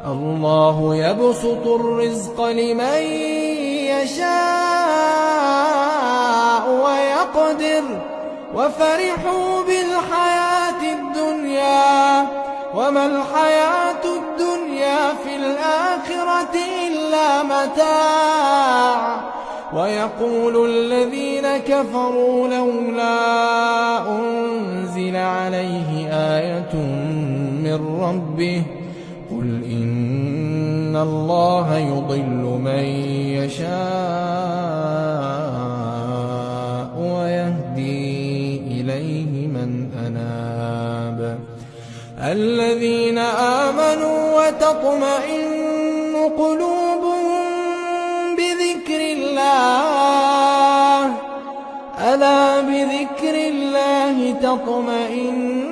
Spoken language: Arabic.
الله يبسط الرزق لمن يشاء ويقدر وفرحوا بالحياة الدنيا وما الحياة الدنيا في الآخرة إلا متاع ويقول الذين كفروا لولا أنزل عليه آية من ربه قل إن الله يضل من يشاء ويهدي إليه من أناب الذين آمنوا وتطمئن قلوبهم بذكر الله ألا بذكر الله تطمئن